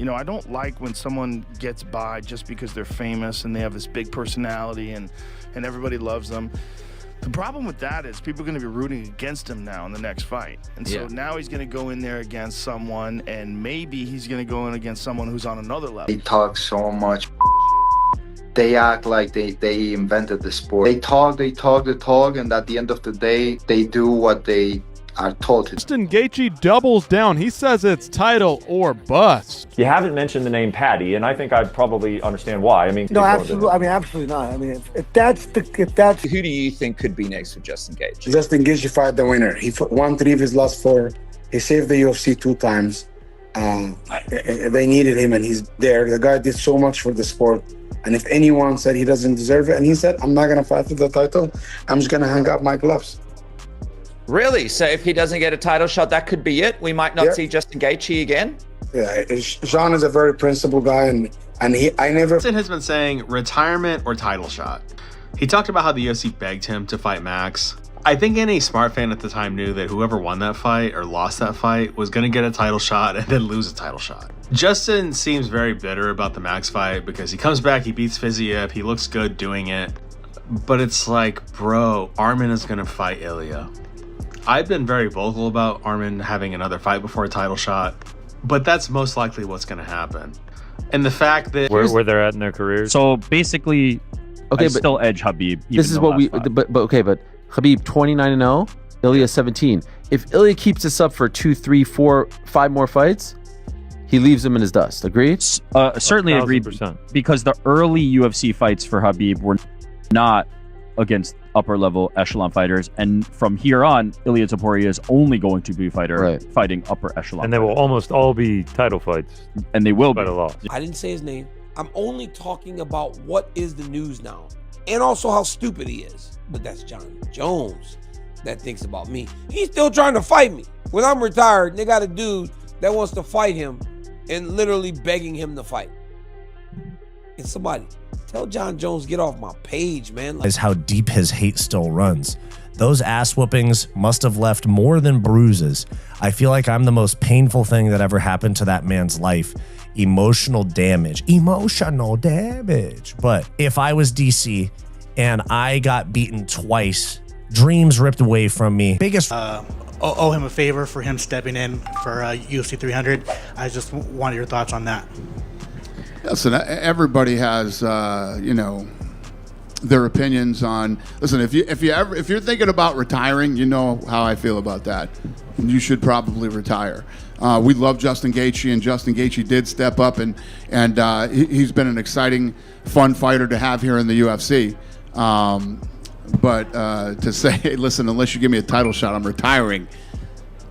You know, I don't like when someone gets by just because they're famous and they have this big personality and everybody loves them. The problem with that is people are going to be rooting against him now in the next fight. And so now he's going to go in there against someone, and maybe he's going to go in against someone who's on another level. They talk so much. They act like they invented the sport. They talk, and at the end of the day, they do what they are told to. Justin Gaethje doubles down. He says it's title or bust. You haven't mentioned the name Patty, and I think I'd probably understand why. I mean, no, absolutely. I mean, absolutely not. I mean, if that's who do you think could be next for Justin Gaethje? Justin Gaethje fight the winner. He won 3 of his last 4. He saved the UFC 2 times. They needed him, and he's there. The guy did so much for the sport. And if anyone said he doesn't deserve it, and he said, I'm not going to fight for the title, I'm just going to hang up my gloves. Really? So if he doesn't get a title shot, that could be it? We might not see Justin Gaethje again? Yeah, Jean is a very principled guy, and I never... Justin has been saying retirement or title shot. He talked about how the UFC begged him to fight Max. I think any smart fan at the time knew that whoever won that fight or lost that fight was going to get a title shot and then lose a title shot. Justin seems very bitter about the Max fight because he comes back, he beats Fiziev, he looks good doing it. But it's like, bro, Arman is going to fight Ilia. I've been very vocal about Arman having another fight before a title shot, but that's most likely what's going to happen. And the fact that where they're at in their careers. So basically, I still edge Khabib. This is what we, but Khabib 29-0, Ilia 17. If Ilia keeps this up for 2, 3, 4, 5 more fights, he leaves him in his dust. Agreed? Certainly agreed. Because the early UFC fights for Khabib were not against upper level echelon fighters, and from here on, Ilia Topuria is only going to be fighting upper echelon. And they will almost all be title fights. And they will be. I didn't say his name. I'm only talking about what is the news now, and also how stupid he is. But that's John Jones that thinks about me. He's still trying to fight me. When I'm retired, they got a dude that wants to fight him and literally begging him to fight. And somebody tell John Jones, get off my page, man. Is how deep his hate still runs. Those ass whoopings must have left more than bruises. I feel like I'm the most painful thing that ever happened to that man's life. Emotional damage. But if I was DC and I got beaten twice, dreams ripped away from me. Owe him a favor for him stepping in for UFC 300. I just wanted your thoughts on that. Listen, everybody has, their opinions on. Listen, if you're thinking about retiring, you know how I feel about that. You should probably retire. We love Justin Gaethje, and Justin Gaethje did step up, and he's been an exciting, fun fighter to have here in the UFC. But to say, hey, listen, unless you give me a title shot, I'm retiring.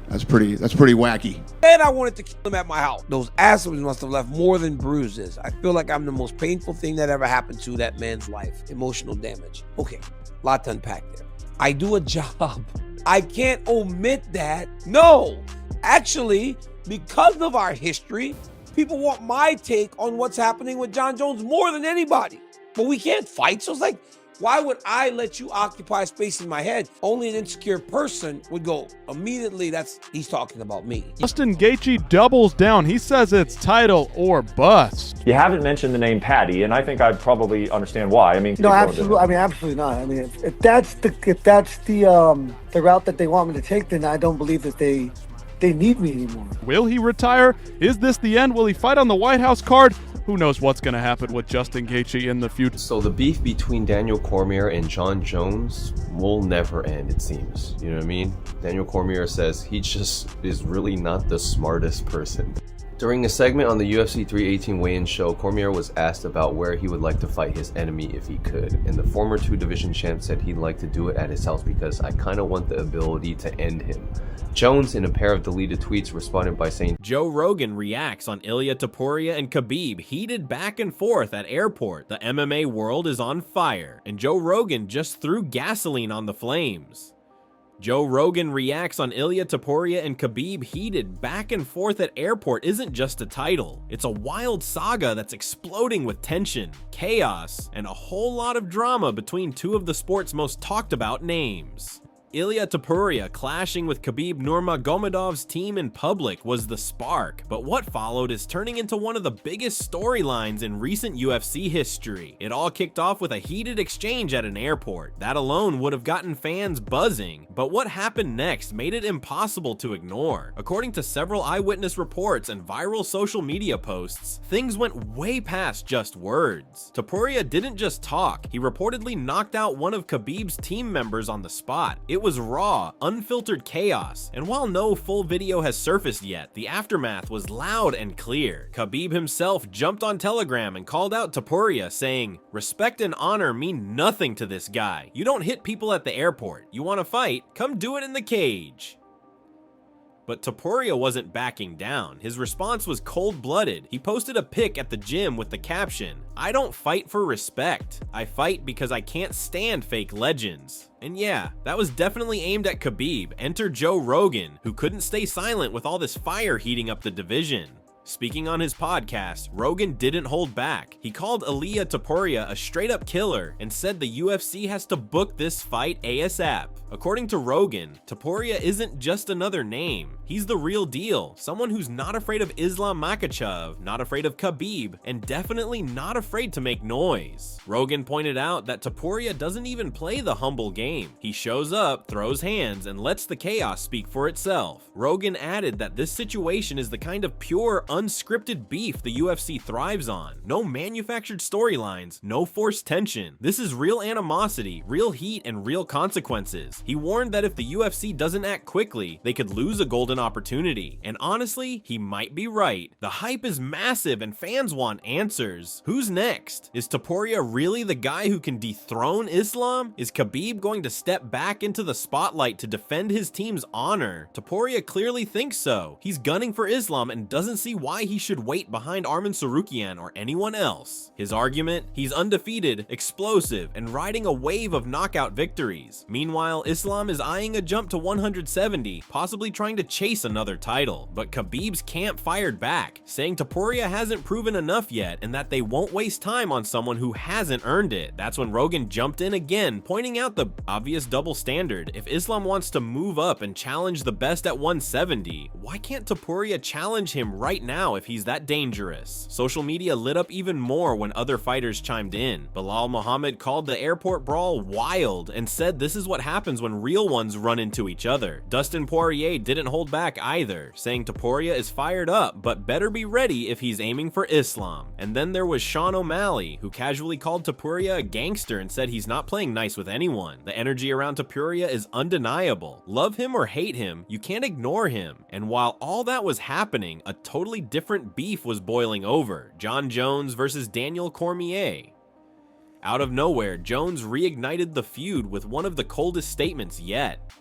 That's pretty wacky. And I wanted to kill him at my house. Those ass whoopings must have left more than bruises. I feel like I'm the most painful thing that ever happened to that man's life. Emotional damage. Okay, lot to unpack there. I do a job. I can't omit that. No, actually, because of our history, people want my take on what's happening with John Jones more than anybody. But we can't fight, so it's like, why would I let you occupy space in my head? Only an insecure person would go immediately, he's talking about me. Justin Gaethje doubles down. He says it's title or bust. You haven't mentioned the name Patty, and I think I'd probably understand why. I mean, no, absolutely. I mean, absolutely not. I mean, if that's the route that they want me to take, then I don't believe that they need me anymore. Will he retire? Is this the end? Will he fight on the White House card? Who knows what's going to happen with Justin Gaethje in the future. So the beef between Daniel Cormier and John Jones will never end, it seems. You know what I mean? Daniel Cormier says he just is really not the smartest person. During a segment on the UFC 318 weigh-in show, Cormier was asked about where he would like to fight his enemy if he could, and the former 2-division champ said he'd like to do it at his house because I kind of want the ability to end him. Jones, in a pair of deleted tweets, responded by saying, Joe Rogan reacts on Ilia Topuria and Khabib heated back and forth at airport. The MMA world is on fire, and Joe Rogan just threw gasoline on the flames. Joe Rogan reacts on Ilia Topuria and Khabib heated back and forth at airport isn't just a title. It's a wild saga that's exploding with tension, chaos, and a whole lot of drama between two of the sport's most talked about names. Ilia Topuria clashing with Khabib Nurmagomedov's team in public was the spark, but what followed is turning into one of the biggest storylines in recent UFC history. It all kicked off with a heated exchange at an airport. That alone would have gotten fans buzzing, but what happened next made it impossible to ignore. According to several eyewitness reports and viral social media posts, things went way past just words. Topuria didn't just talk, he reportedly knocked out one of Khabib's team members on the spot. It was raw, unfiltered chaos, and while no full video has surfaced yet, the aftermath was loud and clear. Khabib himself jumped on Telegram and called out Topuria, saying, "Respect and honor mean nothing to this guy. You don't hit people at the airport. You want to fight? Come do it in the cage." But Topuria wasn't backing down. His response was cold-blooded. He posted a pic at the gym with the caption, "I don't fight for respect. I fight because I can't stand fake legends." And yeah, that was definitely aimed at Khabib. Enter Joe Rogan, who couldn't stay silent with all this fire heating up the division. Speaking on his podcast, Rogan didn't hold back. He called Ilia Topuria a straight-up killer and said the UFC has to book this fight ASAP. According to Rogan, Topuria isn't just another name. He's the real deal, someone who's not afraid of Islam Makhachev, not afraid of Khabib, and definitely not afraid to make noise. Rogan pointed out that Topuria doesn't even play the humble game. He shows up, throws hands, and lets the chaos speak for itself. Rogan added that this situation is the kind of pure, unscripted beef the UFC thrives on. No manufactured storylines, no forced tension. This is real animosity, real heat, and real consequences. He warned that if the UFC doesn't act quickly, they could lose a golden opportunity. And honestly, he might be right. The hype is massive and fans want answers. Who's next? Is Topuria really the guy who can dethrone Islam? Is Khabib going to step back into the spotlight to defend his team's honor? Topuria clearly thinks so. He's gunning for Islam and doesn't see why he should wait behind Arman Tsarukyan or anyone else. His argument? He's undefeated, explosive, and riding a wave of knockout victories. Meanwhile, Islam is eyeing a jump to 170, possibly trying to chase another title. But Khabib's camp fired back, saying Topuria hasn't proven enough yet and that they won't waste time on someone who hasn't earned it. That's when Rogan jumped in again, pointing out the obvious double standard. If Islam wants to move up and challenge the best at 170, why can't Topuria challenge him right now if he's that dangerous? Social media lit up even more when other fighters chimed in. Bilal Muhammad called the airport brawl wild and said this is what happens when real ones run into each other. Dustin Poirier didn't hold back either, saying Topuria is fired up but better be ready if he's aiming for Islam. And then there was Sean O'Malley, who casually called Topuria a gangster and said he's not playing nice with anyone. The energy around Topuria is undeniable. Love him or hate him, you can't ignore him. And while all that was happening, a totally different beef was boiling over. John Jones versus Daniel Cormier. Out of nowhere, Jones reignited the feud with one of the coldest statements yet.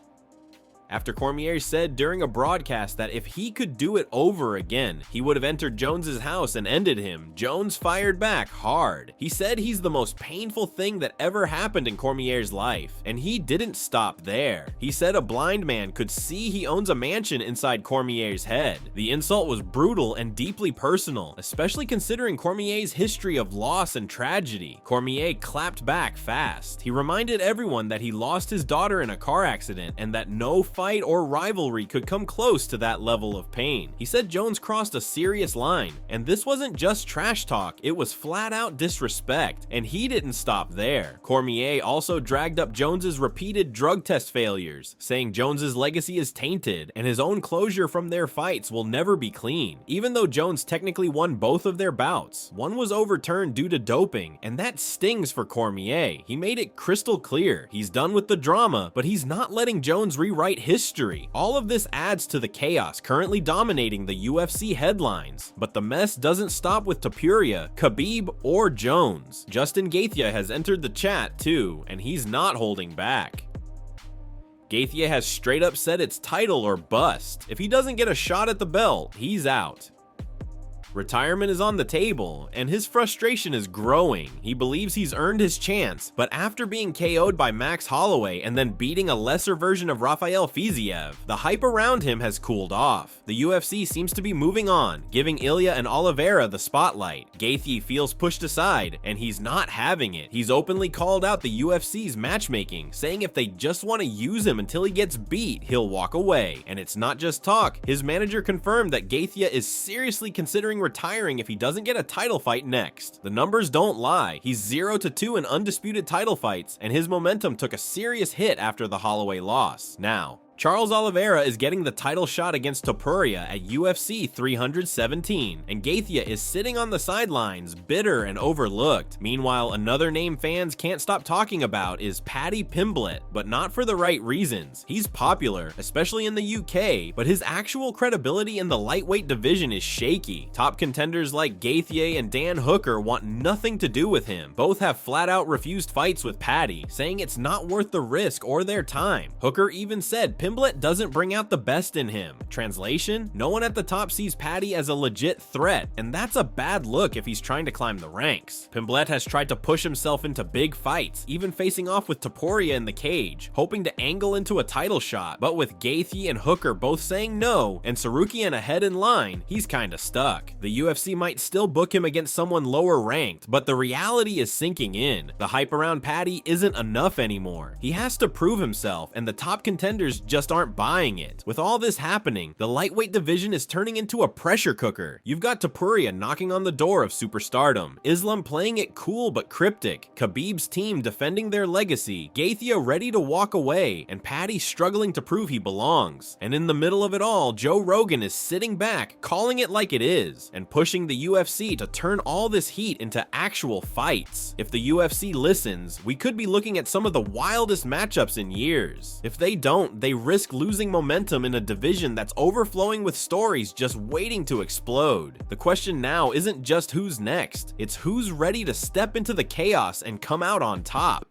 After Cormier said during a broadcast that if he could do it over again, he would have entered Jones's house and ended him, Jones fired back hard. He said he's the most painful thing that ever happened in Cormier's life, and he didn't stop there. He said a blind man could see he owns a mansion inside Cormier's head. The insult was brutal and deeply personal, especially considering Cormier's history of loss and tragedy. Cormier clapped back fast. He reminded everyone that he lost his daughter in a car accident and that no fight or rivalry could come close to that level of pain. He said Jones crossed a serious line, and this wasn't just trash talk, it was flat out disrespect, and he didn't stop there. Cormier also dragged up Jones's repeated drug test failures, saying Jones's legacy is tainted, and his own closure from their fights will never be clean. Even though Jones technically won both of their bouts, one was overturned due to doping, and that stings for Cormier. He made it crystal clear, he's done with the drama, but he's not letting Jones rewrite history. All of this adds to the chaos currently dominating the UFC headlines. But the mess doesn't stop with Topuria, Khabib, or Jones. Justin Gaethje has entered the chat too, and he's not holding back. Gaethje has straight up said it's title or bust. If he doesn't get a shot at the belt, he's out. Retirement is on the table, and his frustration is growing. He believes he's earned his chance, but after being KO'd by Max Holloway and then beating a lesser version of Rafael Fiziev, the hype around him has cooled off. The UFC seems to be moving on, giving Ilia and Oliveira the spotlight. Gaethje feels pushed aside, and he's not having it. He's openly called out the UFC's matchmaking, saying if they just want to use him until he gets beat, he'll walk away. And it's not just talk. His manager confirmed that Gaethje is seriously considering retiring if he doesn't get a title fight next. The numbers don't lie. He's 0-2 in undisputed title fights, and his momentum took a serious hit after the Holloway loss. Now, Charles Oliveira is getting the title shot against Topuria at UFC 317, and Gaethje is sitting on the sidelines, bitter and overlooked. Meanwhile, another name fans can't stop talking about is Paddy Pimblett, but not for the right reasons. He's popular, especially in the UK, but his actual credibility in the lightweight division is shaky. Top contenders like Gaethje and Dan Hooker want nothing to do with him. Both have flat out refused fights with Paddy, saying it's not worth the risk or their time. Hooker even said Pimblett doesn't bring out the best in him. Translation: no one at the top sees Paddy as a legit threat, and that's a bad look if he's trying to climb the ranks. Pimblett has tried to push himself into big fights, even facing off with Topuria in the cage, hoping to angle into a title shot, but with Gaethje and Hooker both saying no, and Sarukian ahead in line, he's kinda stuck. The UFC might still book him against someone lower ranked, but the reality is sinking in. The hype around Paddy isn't enough anymore. He has to prove himself, and the top contenders just aren't buying it. With all this happening, the lightweight division is turning into a pressure cooker. You've got Topuria knocking on the door of superstardom, Islam playing it cool but cryptic, Khabib's team defending their legacy, Gaethje ready to walk away, and Paddy struggling to prove he belongs. And in the middle of it all, Joe Rogan is sitting back, calling it like it is, and pushing the UFC to turn all this heat into actual fights. If the UFC listens, we could be looking at some of the wildest matchups in years. If they don't, they risk losing momentum in a division that's overflowing with stories just waiting to explode. The question now isn't just who's next, it's who's ready to step into the chaos and come out on top.